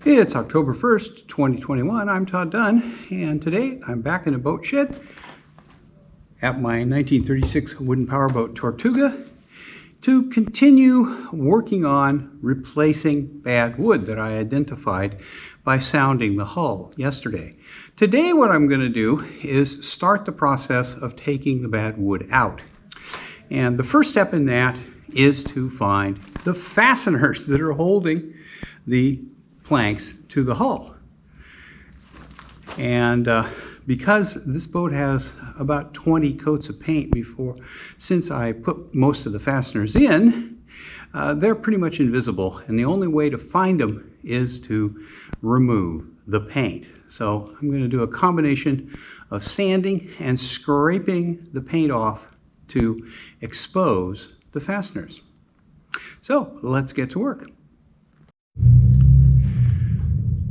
It's October 1st, 2021. I'm Todd Dunn, and today I'm back in a boat shed at my 1936 wooden powerboat Tortuga to continue working on replacing bad wood that I identified by sounding the hull yesterday. Today what I'm going to do is start the process of taking the bad wood out. And the first step in that is to find the fasteners that are holding the planks to the hull. And because this boat has about 20 coats of paint since I put most of the fasteners in, they're pretty much invisible, and the only way to find them is to remove the paint. So I'm going to do a combination of sanding and scraping the paint off to expose the fasteners. So let's get to work.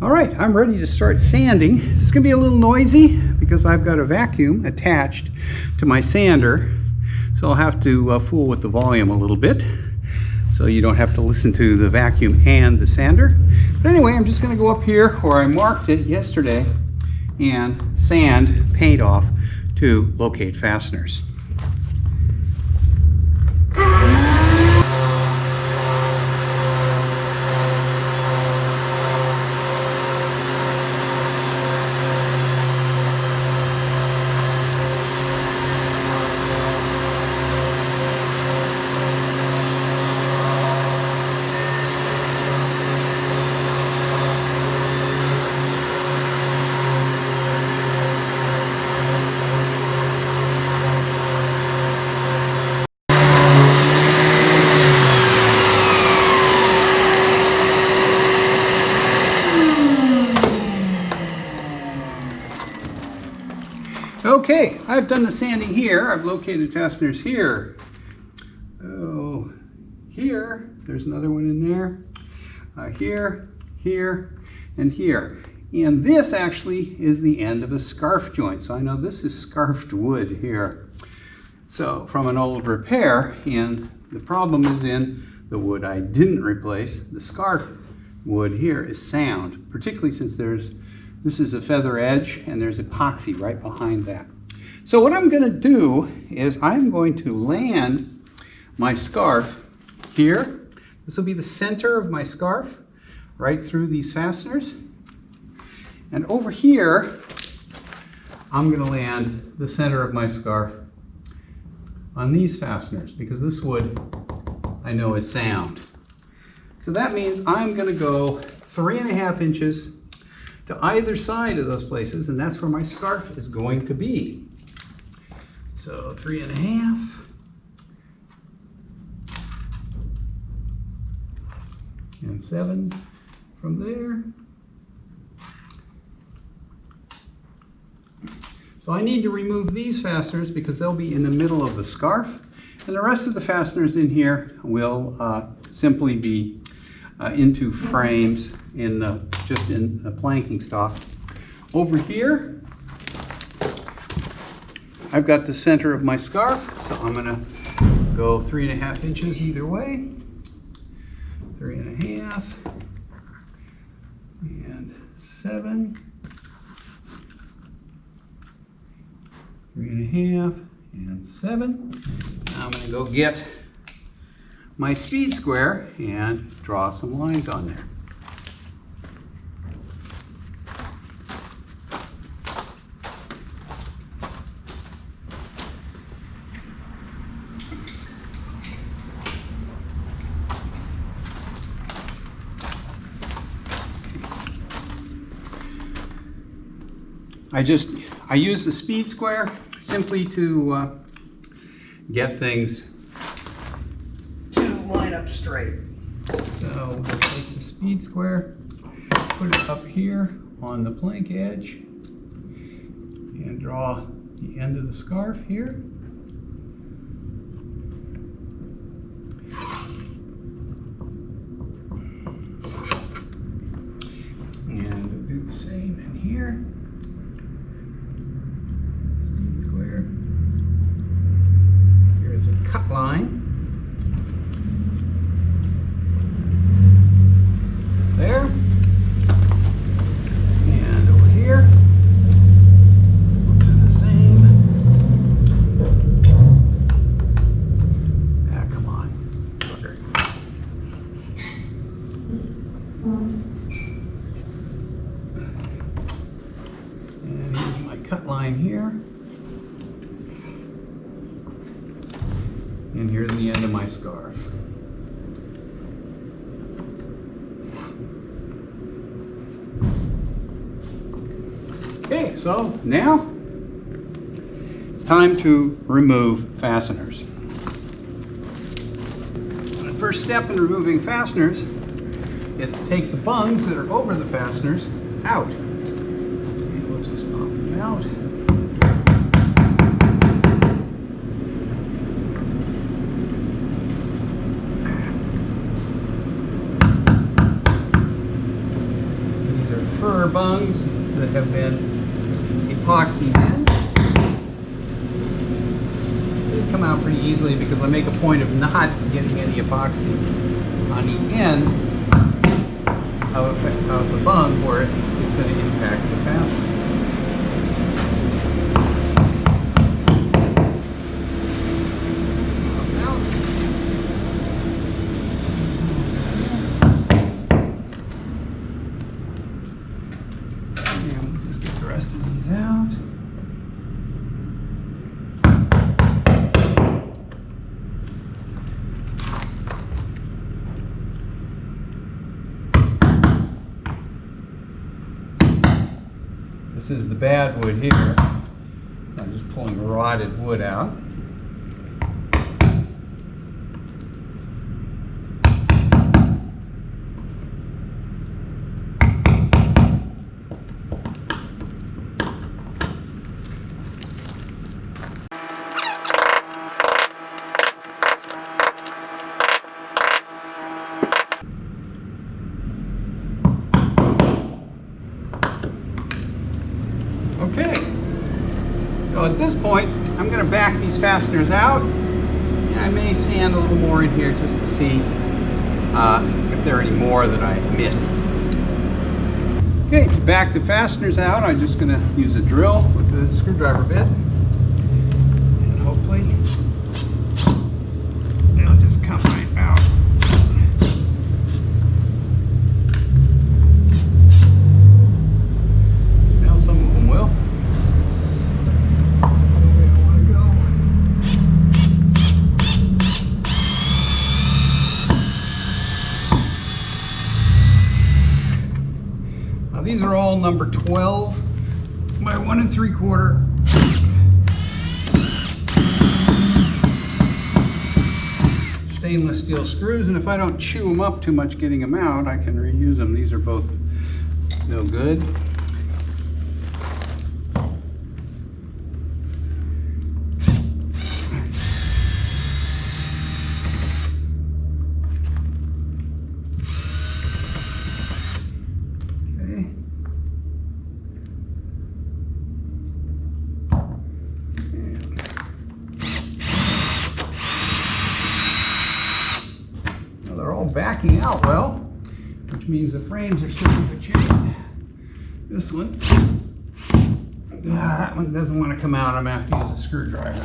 All right, I'm ready to start sanding. It's going to be a little noisy because I've got a vacuum attached to my sander, so I'll have to fool with the volume a little bit so you don't have to listen to the vacuum and the sander. But anyway, I'm just going to go up here where I marked it yesterday and sand paint off to locate fasteners. Okay, I've done the sanding here. I've located fasteners here. Oh, here, there's another one in there. Here, here, and here. And this actually is the end of a scarf joint. So I know this is scarfed wood here. So from an old repair, and the problem is in the wood I didn't replace. The scarf wood here is sound, particularly since this is a feather edge and there's epoxy right behind that. So what I'm going to do is I'm going to land my scarf here. This will be the center of my scarf, right through these fasteners. And over here, I'm going to land the center of my scarf on these fasteners because this wood I know is sound. So that means I'm going to go 3.5 inches to either side of those places, and that's where my scarf is going to be. So 3.5. And 7 from there. So I need to remove these fasteners because they'll be in the middle of the scarf, and the rest of the fasteners in here will simply be into frames just in a planking stock. Over here, I've got the center of my scarf, so I'm going to go 3.5 inches either way. 3.5 and 7. 3.5 and 7. Now I'm going to go get my speed square and draw some lines on there. I use the speed square simply to get things to line up straight. So we'll take the speed square, put it up here on the plank edge, and draw the end of the scarf here. And we'll do the same in here. Speed square. Here's a cut line. There. cut line here. And here's the end of my scarf. Okay, so now it's time to remove fasteners. The first step in removing fasteners is to take the bungs that are over the fasteners out. And we'll just pop them out. These are fur bungs that have been epoxied in. They come out pretty easily because I make a point of not getting any epoxy on the end of the bung where it's going to impact the fastener. This is the bad wood here. I'm just pulling rotted wood out. Okay, so at this point, I'm going to back these fasteners out, and I may sand a little more in here just to see if there are any more that I missed. Okay, to back the fasteners out, I'm just going to use a drill with the screwdriver bit, and hopefully they'll just come right out. These are all number 12 by 1 3/4. Stainless steel screws, and if I don't chew them up too much getting them out, I can reuse them. These are both no good. Backing out well, which means the frames are still in good shape. This one, that one doesn't want to come out. I'm going to have to use a screwdriver.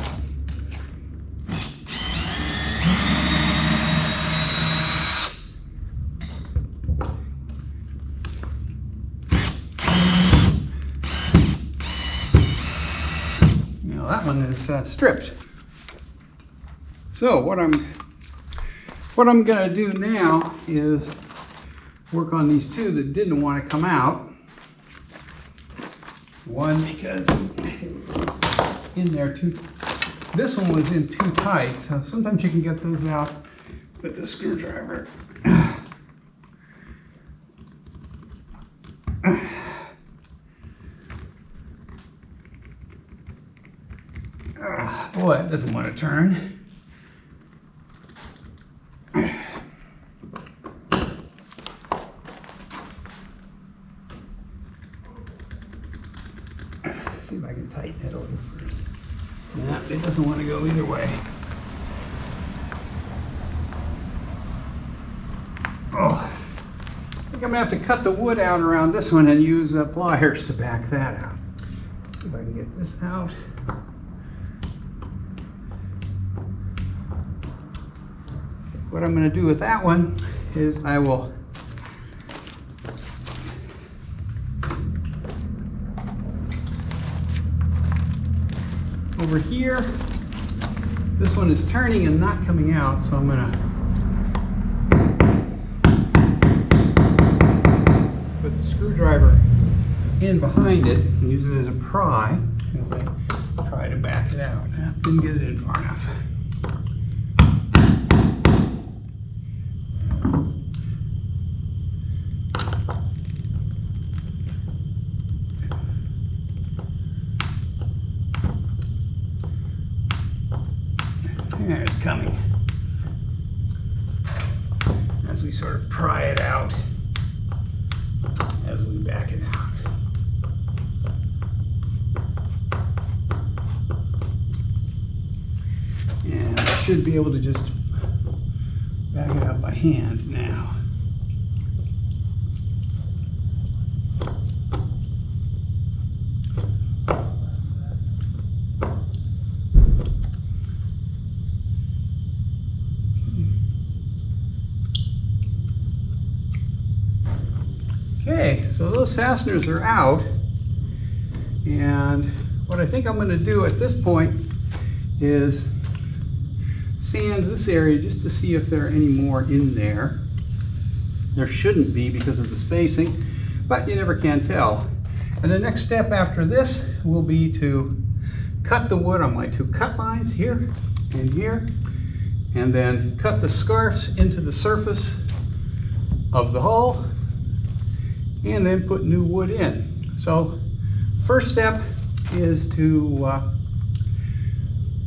Now that one is stripped. So what I'm going to do now is work on these two that didn't want to come out. One because it was in there too. This one was in too tight, so sometimes you can get those out with the screwdriver. Boy, it doesn't want to turn. See if I can tighten it a little first. Nah, it doesn't want to go either way. Oh, I think I'm going to have to cut the wood out around this one and use pliers to back that out. See if I can get this out. What I'm going to do with that one is I will over here. This one is turning and not coming out, so I'm going to put the screwdriver in behind it and use it as a pry as I try to back it out. Didn't get it in far enough. There, it's coming. As we sort of pry it out, as we back it out. And I should be able to just back it out by hand now. Okay, so those fasteners are out, and what I think I'm going to do at this point is sand this area just to see if there are any more in there. There shouldn't be because of the spacing, but you never can tell. And the next step after this will be to cut the wood on my 2 cut lines here and here, and then cut the scarfs into the surface of the hull, and then put new wood in. So first step is to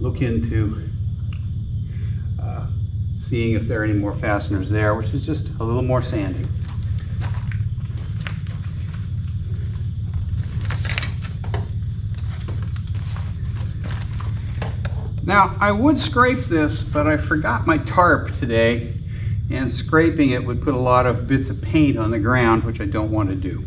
look into seeing if there are any more fasteners there, which is just a little more sanding. Now I would scrape this, but I forgot my tarp today, and scraping it would put a lot of bits of paint on the ground, which I don't want to do.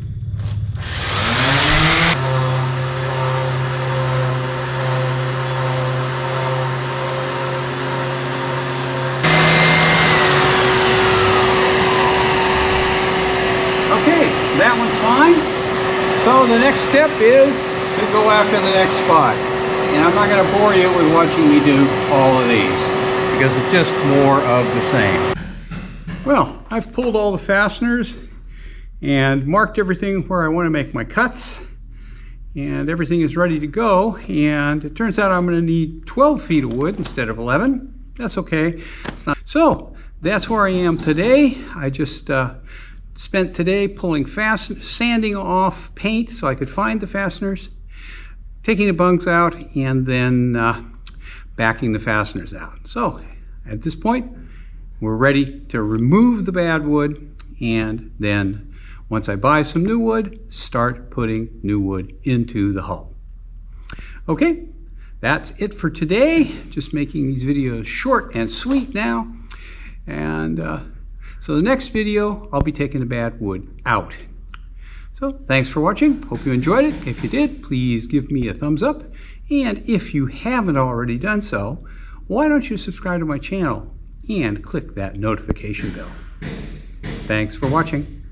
Okay, that one's fine. So the next step is to go after the next spot. And I'm not going to bore you with watching me do all of these, because it's just more of the same. Well, I've pulled all the fasteners and marked everything where I want to make my cuts, and everything is ready to go. And it turns out I'm going to need 12 feet of wood instead of 11. That's okay. It's not. So that's where I am today. I just spent today pulling sanding off paint so I could find the fasteners, taking the bungs out, and then backing the fasteners out. So at this point, we're ready to remove the bad wood, and then once I buy some new wood, start putting new wood into the hull. Okay, that's it for today. Just making these videos short and sweet now. And so the next video, I'll be taking the bad wood out. So thanks for watching. Hope you enjoyed it. If you did, please give me a thumbs up. And if you haven't already done so, why don't you subscribe to my channel and click that notification bell. Thanks for watching.